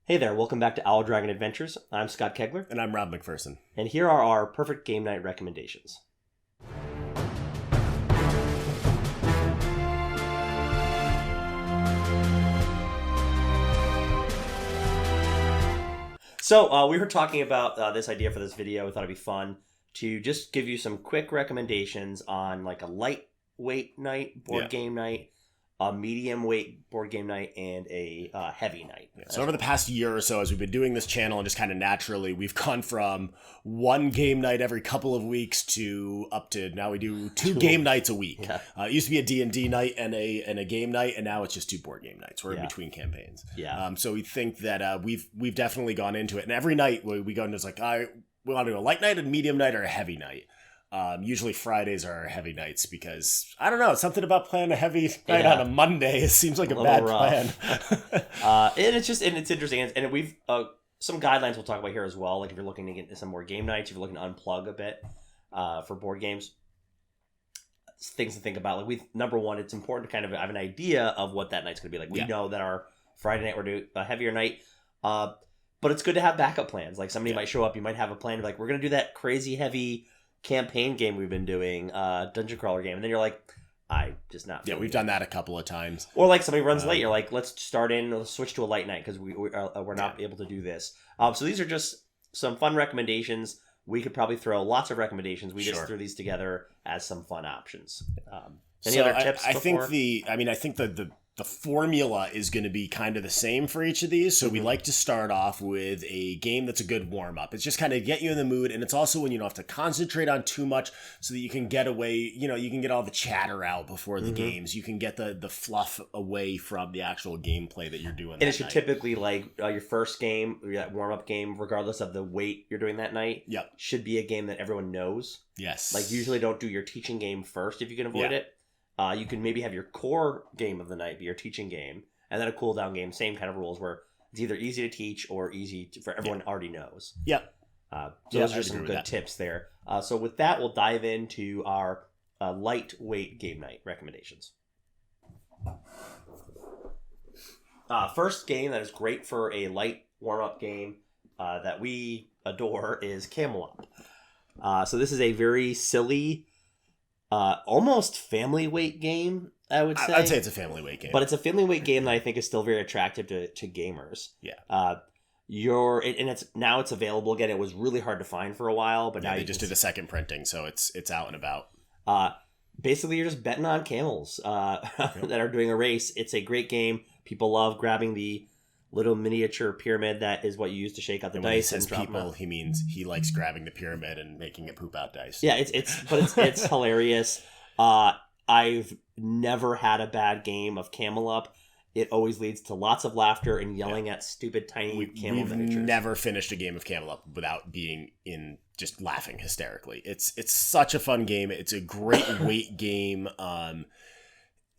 Hey there, welcome back to Owl Dragon Adventures. I'm Scott Kegler. And I'm Rob McPherson. And here are our perfect game night recommendations. So we were talking about this idea for this video. We thought it'd be fun to just give you some quick recommendations on like a lightweight night, board game night, a medium weight board game night, and a heavy night. Yeah, so over the past year or so, as we've been doing this channel and just kind of naturally, we've gone from one game night every couple of weeks to up to now we do two game nights a week. Yeah. It used to be a D&D night and a game night, and now it's just two board game nights. We're in between campaigns. Yeah. So we think that we've definitely gone into it, and every night we go into it's like, we want to do a light night, a medium night, or a heavy night. Usually Fridays are our heavy nights because, I don't know, something about playing a heavy night on a Monday. It seems like a bad plan. And it's interesting. And we've, some guidelines we'll talk about here as well. Like if you're looking to get into some more game nights, if you're looking to unplug a bit, for board games, things to think about. Like number one, it's important to kind of have an idea of what that night's going to be like. We know that our Friday night, we're doing a heavier night, but it's good to have backup plans. Like somebody might show up, you might have a plan of like, we're going to do that crazy heavy campaign game we've been doing, dungeon crawler game, and then you're like, I just not. Yeah, we've done that a couple of times. Or like somebody runs late, you're like, let's switch to a light night because we're not able to do this. So these are just some fun recommendations. We could probably throw lots of recommendations. We just threw these together as some fun options. Any other tips? I think the formula is going to be kind of the same for each of these. So we like to start off with a game that's a good warm-up. It's just kind of get you in the mood, and it's also when you don't have to concentrate on too much so that you can get away, you can get all the chatter out before the games. You can get the fluff away from the actual gameplay that you're doing. And it should typically, like, your first game, that warm-up game, regardless of the weight you're doing that night, should be a game that everyone knows. Yes. Like, usually don't do your teaching game first if you can avoid it. You can maybe have your core game of the night be your teaching game, and then a cool down game, same kind of rules where it's either easy to teach or for everyone already knows. Yep. So those are some good tips there. So with that, we'll dive into our lightweight game night recommendations. First game that is great for a light warm-up game that we adore is Camel Up. So this is a very silly, almost family weight game, I would say. I'd say it's a family weight game. But it's a family weight game that I think is still very attractive to gamers. Yeah. It's available again. It was really hard to find for a while, but now they just did a second printing, so it's out and about. Basically, you're just betting on camels that are doing a race. It's a great game. People love grabbing the little miniature pyramid that is what you use to shake out the dice. When he says people, he means he likes grabbing the pyramid and making it poop out dice. Yeah, it's hilarious. I've never had a bad game of Camel Up. It always leads to lots of laughter and yelling at stupid tiny camel miniatures. We've never finished a game of Camel Up without being just laughing hysterically. It's such a fun game. It's a great weight game.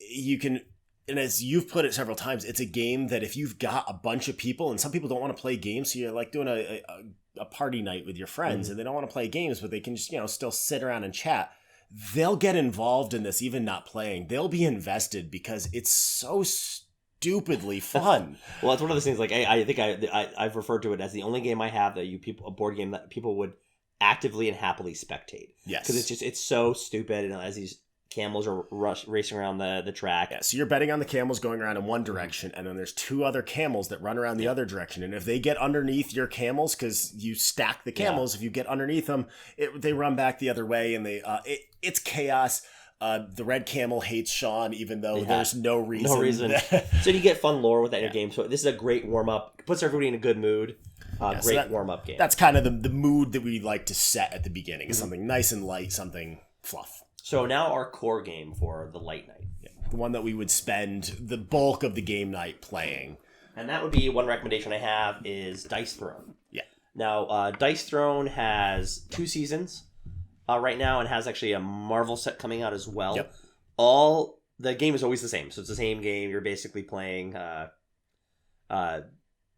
You can. And as you've put it several times, it's a game that if you've got a bunch of people, and some people don't want to play games, so you're like doing a party night with your friends, and they don't want to play games, but they can just still sit around and chat. They'll get involved in this, even not playing. They'll be invested because it's so stupidly fun. Well, it's one of those things. Like I think I've referred to it as the only game I have a board game that people would actively and happily spectate. Yes, because it's so stupid, and as these camels are racing around the track. Yeah, so you're betting on the camels going around in one direction, and then there's two other camels that run around the other direction. And if they get underneath your camels, because you stack the camels, if you get underneath them, they run back the other way, and it's chaos. The red camel hates Sean, even though there's no reason. No reason. So you get fun lore with that in your game. So this is a great warm-up. Puts everybody in a good mood. Great warm-up game. That's kind of the mood that we like to set at the beginning. Is something nice and light, something fluff. So now our core game for the light night. Yeah, the one that we would spend the bulk of the game night playing. And that would be one recommendation I have is Dice Throne. Yeah. Now, Dice Throne has 2 seasons right now and has actually a Marvel set coming out as well. Yep. The game is always the same. So it's the same game. You're basically playing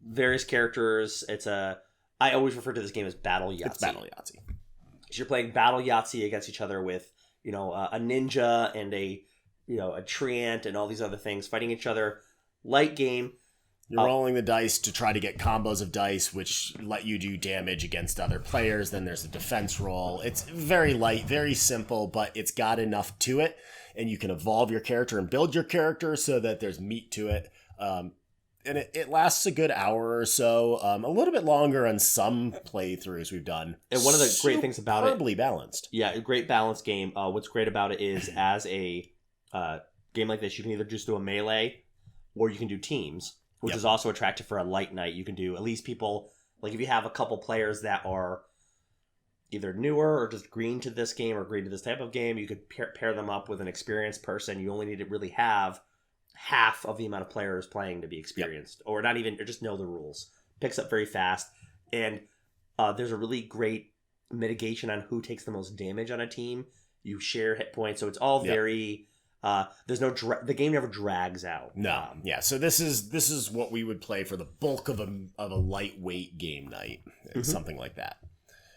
various characters. I always refer to this game as Battle Yahtzee. It's Battle Yahtzee. So you're playing Battle Yahtzee against each other with a ninja and a treant and all these other things fighting each other. Light game. You're rolling the dice to try to get combos of dice, which let you do damage against other players. Then there's a defense roll. It's very light, very simple, but it's got enough to it. And you can evolve your character and build your character so that there's meat to it. And it lasts a good hour or so. A little bit longer on some playthroughs we've done. And one of the great things about it... Superbly balanced. Yeah, a great balanced game. What's great about it is as a game like this, you can either just do a melee or you can do teams. Which is also attractive for a light night. You can do at least people, like if you have a couple players that are either newer or just green to this game or green to this type of game, you could pair them up with an experienced person. You only need to really have half of the amount of players playing to be experienced, or not even, or just know the rules. Picks up very fast, and there's a really great mitigation on who takes the most damage on a team. You share hit points, so it's all very... there's no the game never drags out. No, So this is what we would play for the bulk of a lightweight game night, something like that.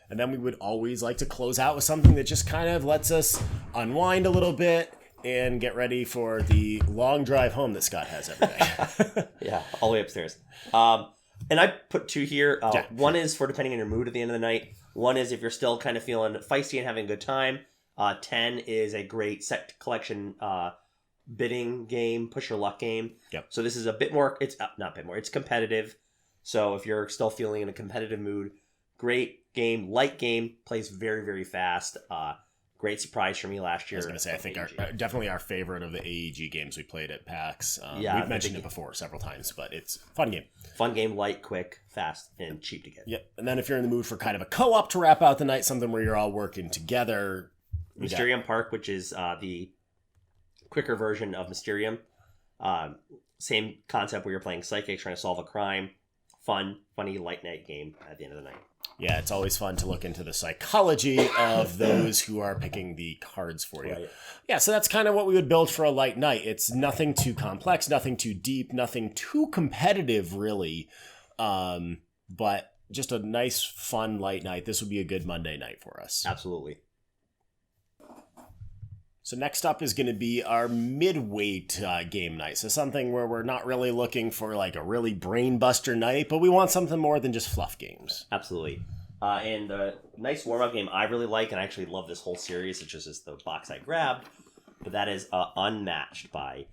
And then we would always like to close out with something that just kind of lets us unwind a little bit and get ready for the long drive home that Scott has every day. Yeah, all the way upstairs. And I put two here. One is for depending on your mood at the end of the night. One is if you're still kind of feeling feisty and having a good time. 10 is a great set collection bidding game, push your luck game. Yep. So this is a bit more, it's not a bit more, it's competitive. So if you're still feeling in a competitive mood, great game, light game, plays very, very fast. Great surprise for me last year. I was going to say, I think definitely our favorite of the AEG games we played at PAX. We've mentioned it before several times, but it's a fun game. Fun game, light, quick, fast, and cheap to get. Yep. And then if you're in the mood for kind of a co-op to wrap out the night, something where you're all working together... Mysterium Park, which is the quicker version of Mysterium. Same concept where you're playing psychics, trying to solve a crime. Funny, light night game at the end of the night. Yeah, it's always fun to look into the psychology of those who are picking the cards for you. Right. Yeah, so that's kind of what we would build for a light night. It's nothing too complex, nothing too deep, nothing too competitive, really. But just a nice, fun light night. This would be a good Monday night for us. Absolutely. So next up is going to be our midweight game night. So something where we're not really looking for like a really brain buster night, but we want something more than just fluff games. Absolutely. And a nice warm-up game I really like, and I actually love this whole series. It's just the box I grabbed. But that is Unmatched by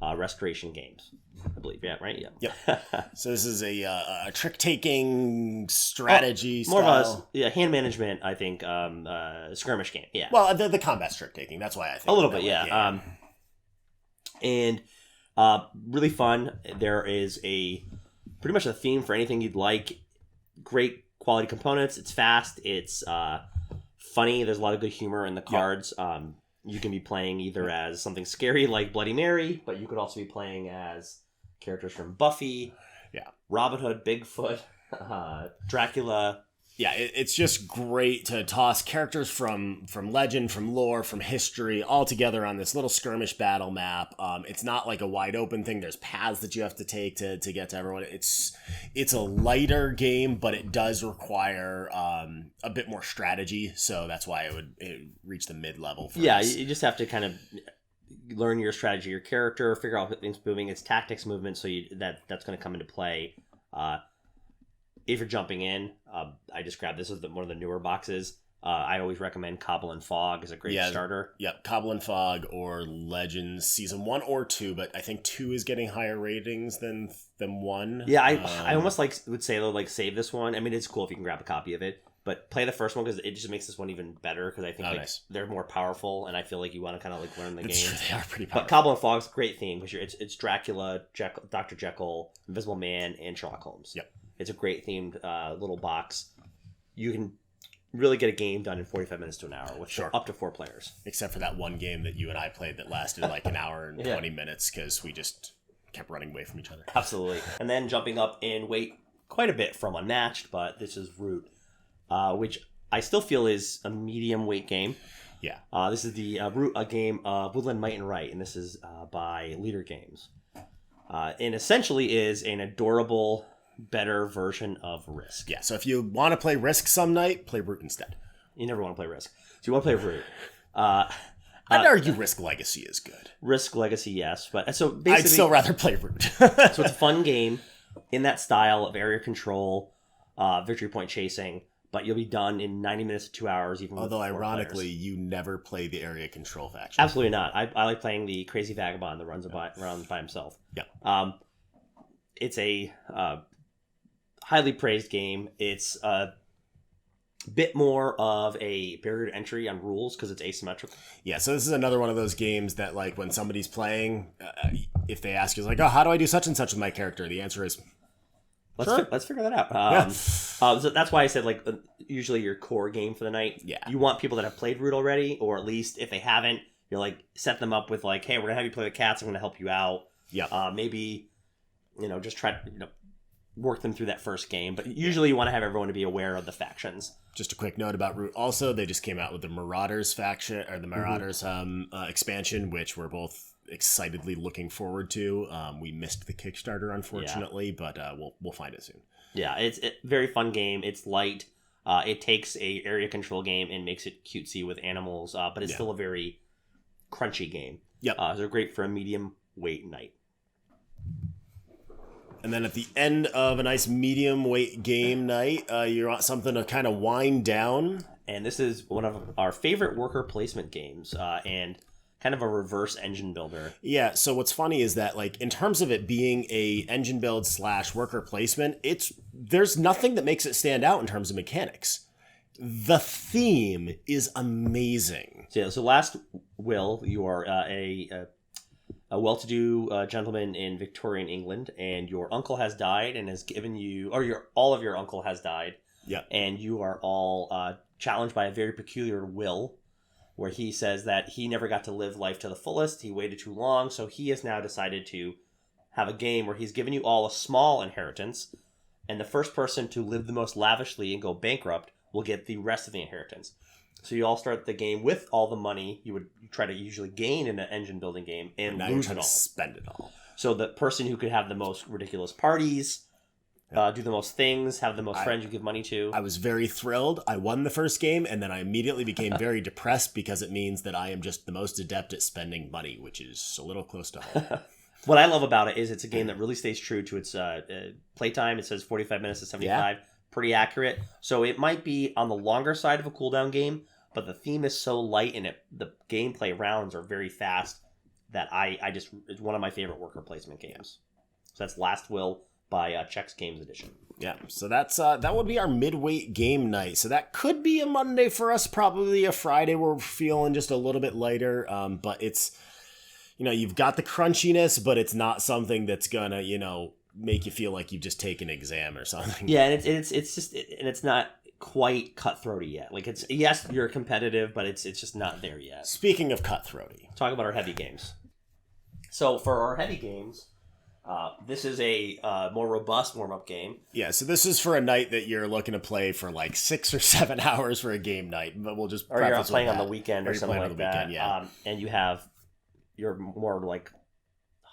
Restoration Games. I believe, yeah, right? Yeah. Yep. So this is a trick-taking strategy more style. Of a hand management, I think, skirmish game. Yeah. Well, the combat trick-taking. That's why I think a little bit, yeah. And really fun. There is pretty much a theme for anything you'd like. Great quality components. It's fast. It's funny. There's a lot of good humor in the cards. Yep. You can be playing either as something scary like Bloody Mary, but you could also be playing as characters from Buffy, Robin Hood, Bigfoot, Dracula. Yeah, it's just great to toss characters from legend, from lore, from history, all together on this little skirmish battle map. It's not like a wide open thing. There's paths that you have to take to get to everyone. It's a lighter game, but it does require a bit more strategy. So that's why it would reach the mid-level for us. You just have to kind of learn your strategy, your character, figure out what things moving. It's tactics movement, so that's going to come into play. If you're jumping in, I just grabbed this as one of the newer boxes. I always recommend Cobble and Fog as a great starter. Yep, Cobble and Fog or Legends Season 1 or 2, but I think 2 is getting higher ratings than 1. Yeah, I almost would say though, save this one. I mean, it's cool if you can grab a copy of it, but play the first one because it just makes this one even better because I think they're more powerful and I feel like you want to kind of learn the game. True, they are pretty powerful. But Cobble and Fog's a great theme because it's Dracula, Dr. Jekyll, Invisible Man, and Sherlock Holmes. Yep. It's a great themed little box. You can really get a game done in 45 minutes to an hour with up to 4 players. Except for that one game that you and I played that lasted like an hour and 20 minutes because we just kept running away from each other. Absolutely. And then jumping up in weight quite a bit from Unmatched, but this is Root, which I still feel is a medium weight game. Yeah. This is the Root, a game of Woodland Might and Right, and this is by Leader Games. And essentially is an adorable... better version of Risk. Yeah, so if you want to play Risk some night, play Root instead. You never want to play Risk. So you want to play Root. I'd argue Risk Legacy is good. Risk Legacy, yes. But so basically... I'd still rather play Root. So it's a fun game. in that style of area control, victory point chasing, but you'll be done in 90 minutes to 2 hours. Even Although with 4 ironically, players. you never play the area control faction. Absolutely not. I like playing the crazy vagabond that runs around by himself. Yeah. It's a highly praised game. It's a bit more of a barrier to entry on rules because it's asymmetrical. Yeah, so this is another one of those games that, like, when somebody's playing, if they ask you, like, oh, how do I do such and such with my character? The answer is, Let's figure that out. So that's why I said, like, usually your core game for the night. Yeah. You want people that have played Root already, or at least if they haven't, you're like, set them up with, like, hey, we're going to have you play with cats. I'm going to help you out. Yeah. Maybe, just try to, work them through that first game. But usually you want to have everyone to be aware of the factions. Just a quick note about Root. Also, they just came out with the Marauders faction, or the Marauders expansion, which we're both excitedly looking forward to. We missed the Kickstarter, unfortunately, but we'll find it soon. Yeah, it's a very fun game. It's light. It takes a area control game and makes it cutesy with animals, but it's still a very crunchy game. Yep. So they're great for a medium weight night. And then at the end of a nice medium weight game night, you want something to kind of wind down. And this is one of our favorite worker placement games, and kind of a reverse engine builder. Yeah, so what's funny is that, like, in terms of it being a engine build / worker placement, there's nothing that makes it stand out in terms of mechanics. The theme is amazing. So last will, you are a well-to-do gentleman in Victorian England, and your uncle has died and has given you, or all of your uncle has died. Yeah. And you are all challenged by a very peculiar will, where he says that he never got to live life to the fullest. He waited too long, so he has now decided to have a game where he's given you all a small inheritance, and the first person to live the most lavishly and go bankrupt will get the rest of the inheritance. So you all start the game with all the money you try to usually gain in an engine building game, and now lose you're it all. to spend it all. So the person who could have the most ridiculous parties, do the most things, have the most friends you give money to. I was very thrilled. I won the first game, and then I immediately became very depressed because it means that I am just the most adept at spending money, which is a little close to home. What I love about it is it's a game that really stays true to its playtime. It says 45 minutes to 75. Yeah. Pretty accurate. So it might be on the longer side of a cooldown game, but the theme is so light and the gameplay rounds are very fast that it's one of my favorite worker placement games. So that's Last Will by Chex Games Edition. Yeah, so that would be our midweight game night. So that could be a Monday for us, probably a Friday where we're feeling just a little bit lighter. But it's, you've got the crunchiness, but it's not something that's gonna, make you feel like you've just taken an exam or something. Yeah, and it's not quite cutthroaty yet. Like, it's, yes, you're competitive, but it's just not there yet. Speaking of cutthroaty, talk about our heavy games. So for our heavy games, this is a more robust warm-up game. Yeah, so this is for a night that you're looking to play for like 6 or 7 hours for a game night, but we'll just or you're playing on the weekend or something like that. Yeah. And you're more like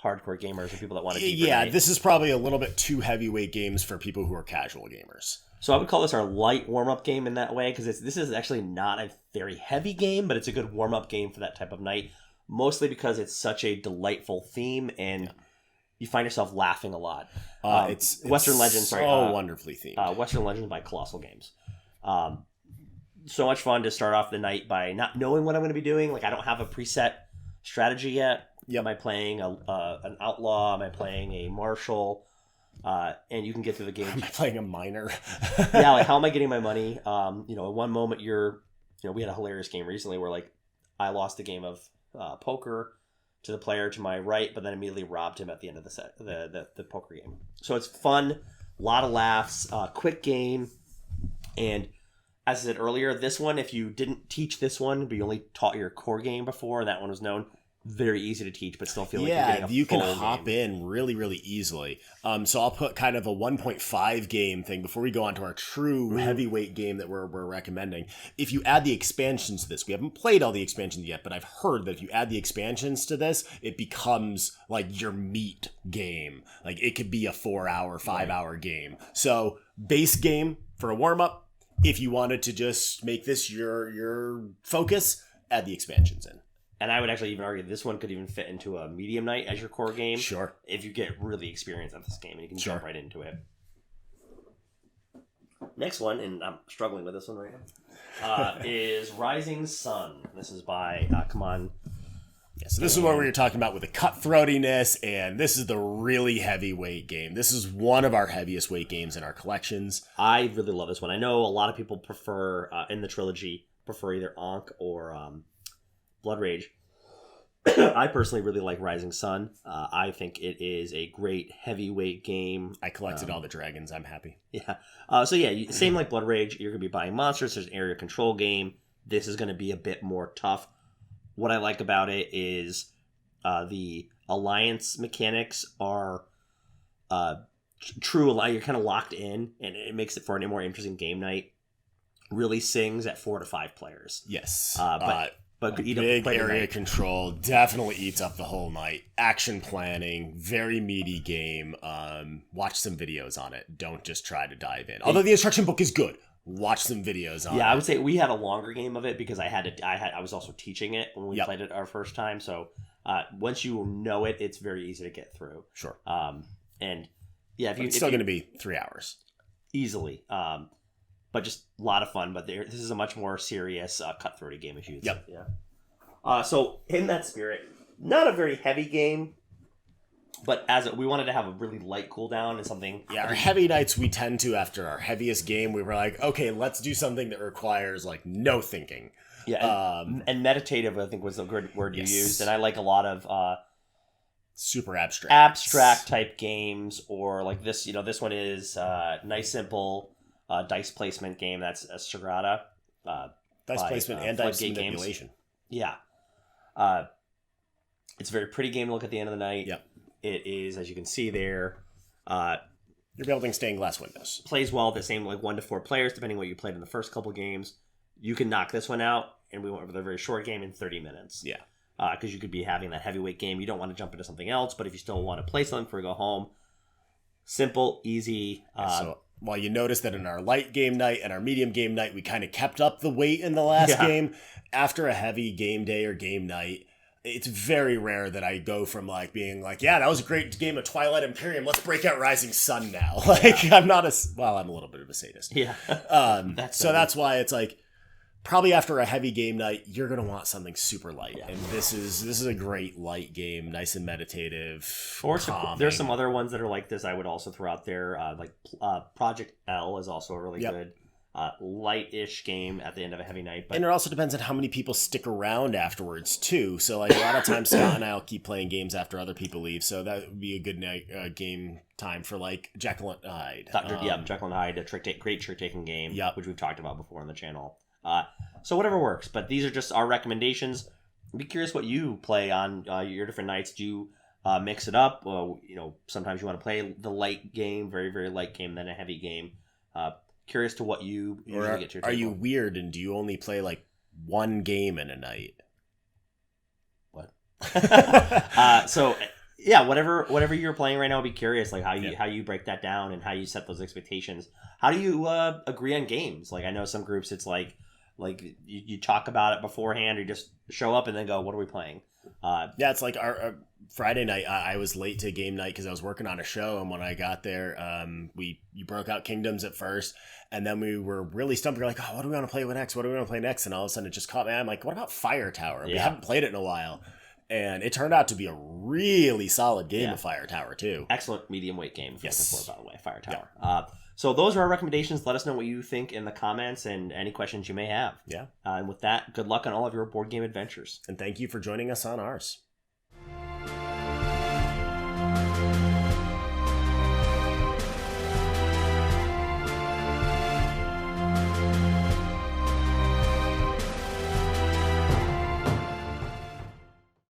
hardcore gamers or people that want to. Yeah, this is probably a little bit too heavyweight games for people who are casual gamers. So I would call this our light warm-up game in that way, because this is actually not a very heavy game, but it's a good warm-up game for that type of night, mostly because it's such a delightful theme, and you find yourself laughing a lot. It's Western Legends, so wonderfully themed. Western Legends by Colossal Games. So much fun to start off the night by not knowing what I'm going to be doing. Like, I don't have a preset strategy yet. Yep. Am I playing an outlaw? Am I playing a marshal? And you can get through the game. Am I playing a miner? Yeah, like, how am I getting my money? In one moment we had a hilarious game recently where, like, I lost a game of poker to the player to my right, but then immediately robbed him at the end of the set, the poker game. So it's fun, a lot of laughs, quick game, and as I said earlier, this one, if you didn't teach this one, but you only taught your core game before, and that one was known, very easy to teach, but still feel like you're getting a you can full hop game. in really, really easily. So I'll put kind of a 1.5 game thing before we go on to our true heavyweight game that we're recommending. If you add the expansions to this, we haven't played all the expansions yet, but I've heard that if you add the expansions to this, it becomes like your meat game. Like, it could be a 4-hour, 5-hour game. So base game for a warm-up. If you wanted to just make this your focus, add the expansions in. And I would actually even argue this one could even fit into a medium night as your core game. Sure. If you get really experienced at this game and you can jump right into it. Next one, and I'm struggling with this one right now, is Rising Sun. This is by Come On. Yeah, so this is what we were talking about with the cutthroatiness, and this is the really heavyweight game. This is one of our heaviest weight games in our collections. I really love this one. I know a lot of people prefer, in the trilogy, prefer either Ankh or Blood Rage. I personally really like Rising Sun. I think it is a great heavyweight game. I collected all the dragons. I'm happy. Yeah. Same like Blood Rage. You're going to be buying monsters. There's an area control game. This is going to be a bit more tough. What I like about it is the alliance mechanics are true. You're kind of locked in, and it makes it for a more interesting game night. Really sings at 4 to 5 players. Yes. But big area control definitely eats up the whole night. Action planning, very meaty game. Watch some videos on it. Don't just try to dive in. Although the instruction book is good. Watch some videos on it. Yeah, I would say we had a longer game of it because I was also teaching it when we played it our first time. So once you know it, it's very easy to get through. Sure. And yeah, it's still going to be 3 hours easily. But just a lot of fun. But this is a much more serious cutthroaty game, if you would say. Yeah. So in that spirit, not a very heavy game. But we wanted to have a really light cooldown and something. Yeah, our heavy nights we tend to, after our heaviest game, we were like, okay, let's do something that requires like no thinking. Yeah, and meditative, I think, was the good word you used. And I like a lot of super abstract type games, or like this. This one is nice, simple dice placement game. That's a Sagrada. Dice placement and dice manipulation. Games. Yeah. It's a very pretty game to look at the end of the night. Yep. It is, as you can see there. You're building stained glass windows. Plays well the same, like 1 to 4 players, depending on what you played in the first couple games. You can knock this one out, and we went with a very short game in 30 minutes. Yeah. Because you could be having that heavyweight game. You don't want to jump into something else, but if you still want to play something before you go home, simple, easy. So while you notice that in our light game night and our medium game night, we kind of kept up the weight in the last game, after a heavy game day or game night, it's very rare that I go from like being like, yeah, that was a great game of Twilight Imperium. Let's break out Rising Sun now. I'm not I'm a little bit of a sadist. Yeah. That's why it's like, probably after a heavy game night, you're going to want something super light. Yeah. And this is a great light game, nice and meditative. There's some other ones that are like this I would also throw out there. Project L is also a really good light-ish game at the end of a heavy night. And it also depends on how many people stick around afterwards, too. So, like, a lot of times Scott and I will keep playing games after other people leave. So that would be a good night game time for, like, Jekyll and Hyde. Jekyll and Hyde, great trick-taking game, which we've talked about before on the channel. So whatever works. But these are just our recommendations. I'd be curious what you play on your different nights. Do you mix it up? Sometimes you want to play the light game, very, very light game, then a heavy game. Curious to what you usually get to your table. Are you weird and do you only play like one game in a night? What? Whatever you're playing right now, I'll be curious, like how you break that down and how you set those expectations. How do you agree on games? Like I know some groups, it's like you talk about it beforehand, or you just show up and then go, what are we playing? It's like our Friday night. I was late to game night because I was working on a show, and when I got there, you broke out Kingdoms at first, and then we were really stumped. We're like, oh, what do we want to play next? What do we want to play next? And all of a sudden, it just caught me. I'm like, what about Fire Tower? We haven't played it in a while, and it turned out to be a really solid game of Fire Tower too. Excellent medium weight game. Yes, by the way, Fire Tower. Yeah. So those are our recommendations. Let us know what you think in the comments and any questions you may have. Yeah. And with that, good luck on all of your board game adventures. And thank you for joining us on ours.